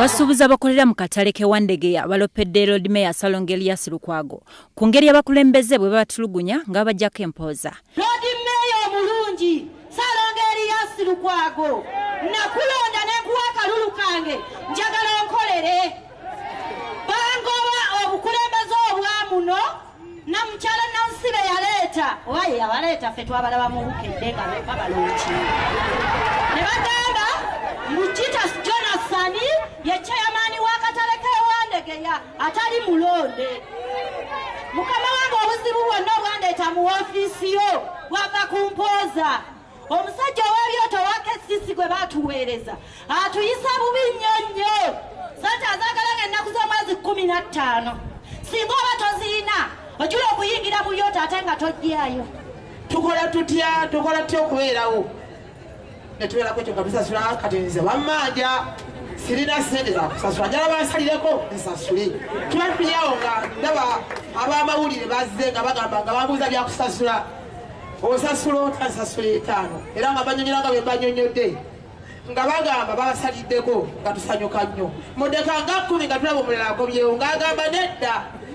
abasuubuzi abakolera mu katale ke Wandegeya balopedde loodi meeya ssalongo elias lukwago ku ngeri abakulembeze bwe batulugunya nga bajjako empooza. Loodi meeya omulungi ssalongo elias lukwago nakulonda n'enkuwa akalulu kange njagala onkolere bangoba obukulembeze obwamuno namukyala nansibe yaleeta owaye yabaleeta ffe twabalaba mu bukedde nga bebabalonda ne bagamba mukita Jonasani ye chairmani wa Akatale ke Wandegeya atali mulonde mukama wange obuzibu bwonna obwandeeta mu ofiisi yo bwava kumpooza omusajja ow'ebyoto wa kcca gwe baatuweereza atuyisa bubi nnyo nnyo sente azaagalanga ennaku z'omwezi 15 singa oba toziina ojula okuyingira mu yoto ate nga tojjayo. Tukola tutya okubeerawo netubeerako ekyo kabisasula katenze bammanja sirina sente za kusasula njala bansalireko nsasule tubatunyawo nga ndaba ab'amawulire bazze nga bagamba nga bambuuza byakusasula osasula otansasula 5 era nga banyonyola nga bwe banyonyodde nga bagamba babasaliddeko nga tusanyuka nnyo modeka nga 10 nga tulaba omulala agobyewo ng'agamba nedda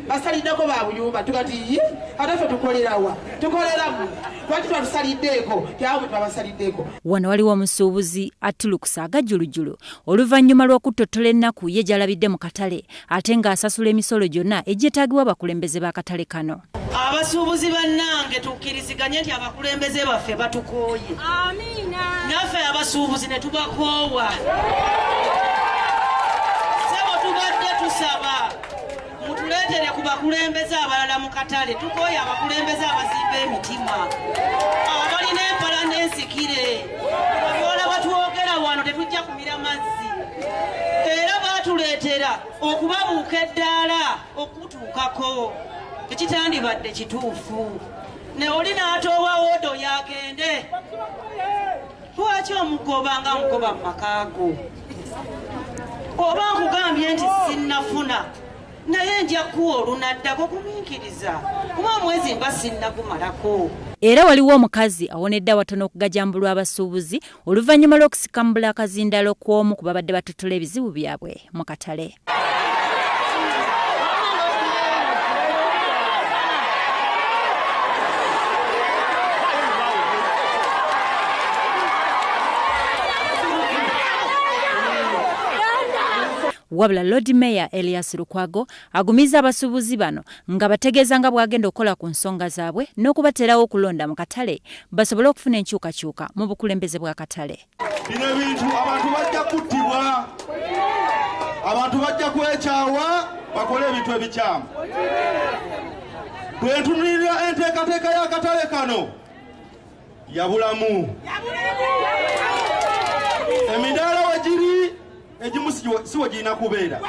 basaliddeko babuyumba tugati ate ffe tukolerawa tukoleramu lwaki twatusaliddeeko kyabwe twabasaliddeko. Wano waliwo omusuubuzi atulukusa agajulujulu oluvannyuma lw'okutottola ennaku ye gy'alabidde mu katale ate ng'asasula emisolo gyonna egyetaagibwa abakulembeze b'akatale kano. Abasuubuzi bannange tukkiriziganye nti abakulembeze baffe batukooye. Amiina. Naffe abasuubuzi ne tubakoowa. Sebo tubadde tusaba mutuleetere ku bakulembeze abalala mu katale tukooye abakulembeze abazimba emitima abalina empala n'ensikire aboola batwogera wano tetujja kumira mazzi era baatuleetera okubabuuka eddaala okutuukako ekitandibadde kituufu ne oli n'atoowa woodo yagende lwaki omugoba nga mugoba mu makaago oba nkugambye nti sinnafuna naye nja kuwa olunaddako kumiikiriza kuba omwezi mba sinnagumalako. Era waliwo omukazi awonedde awatono okugajambulwa abasuubuzi oluvannyuma lw'okusikambula akazindalo kw'omu ku babadde batottola ebizibu byabwe mu katale. Wabula loodi meeya elias lukwago agumiza abasuubuzi bano nga bategeeza nga bwagenda okukola ku nsonga zaabwe n'okubaterawo okulonda mu katale basobole okufuna enkyukakyuka mu bukulembeze bwa katale. Bino ebintu abantu bajja kuttibwa, abantu bajja kwekyawa bakole ebintu ebikyamu. Bwe ntunulira enteekateeka y'akatale kano yabulamu emidaala we giri egimu siwe girina kubeera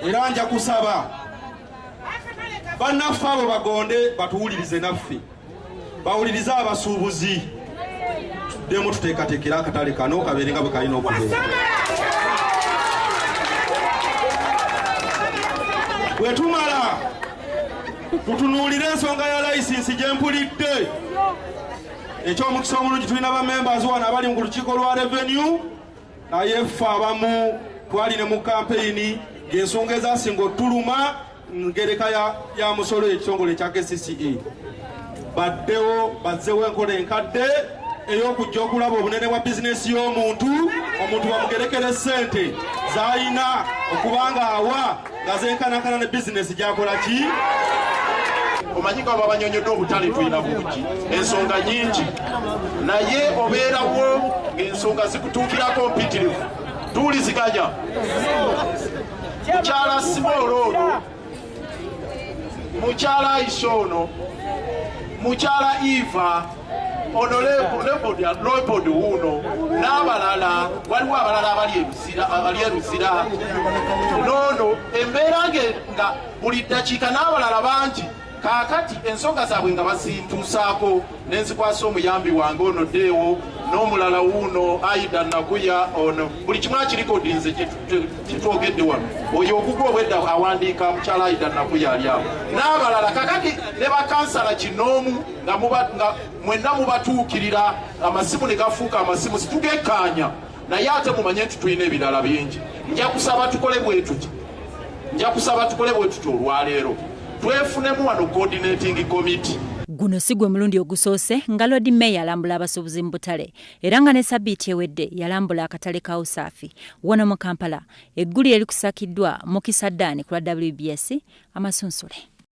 era nja kusaba bannaffe abo bagonde batuwulirize naffe bawulirize abasuubuzi tuddemu tuteekateekera akatale kano kabeere nga bwe kalina okubeera. Bwe tumala tutunuulire ensonga ya layisinsi gye mpulidde eky'omukisa omulungi tulina bamembazi wano abali mu lukiiko lwa revenue naye ffe abamu twaline mu kampeyini ng'ensonga ezasinga otuluma ngereka ya musolo ekitongole ekya kcca baddewo bazzewo enkola enkadde ey'okujja okulaba obunene bwa bizinesi y'omuntu omuntu bamugerekere ssente z'alina okubanga awa nga zenkanakana ne bizinesi gy'akola ki. Omanyi nga babanyonyodde obutale tulina bungi ensonga nyingi naye obeerawo ng'ensonga zikutuukirako mpitirivu tuwuliziganya. Mukyala Simoolo ono, mukyala Aisha ono, mukyala Eva ono Leopold wuno n'abalala waliwo abalala abali eruzira nono embeera nga buli ddakiika n'abalala bangi kaakati ensonga zaabwe nga bazintuusaako n'enzikwasa omuyambi wange ono ddeewo n'omulala wuno Aida Nakuya ono buli kimu akirikodinze kitwogedde wano oyo okugwa obwedda awandiika mukyala Aida Nakuya ali awo n'abalala kaakati ne bakansala kinoomu nga mwenna mubatuukirira amasimu ne gafuuka amasimu situgekkaanya naye ate mumanye nti tulina ebirala bingi. Nja kusaba tukole bwe tuti olwaleero twefunemu wano coordinating committee. Guno si gwe mulundi ogusoose nga loodi meeya alambula abasuubuzi mu butale era nga ne sabbiiti ewedde yalambula akatale ka usaafi wano mu Kampala. Eggulu erikusakiddwa mu kisaddaani ku lwa WBS amasunsule.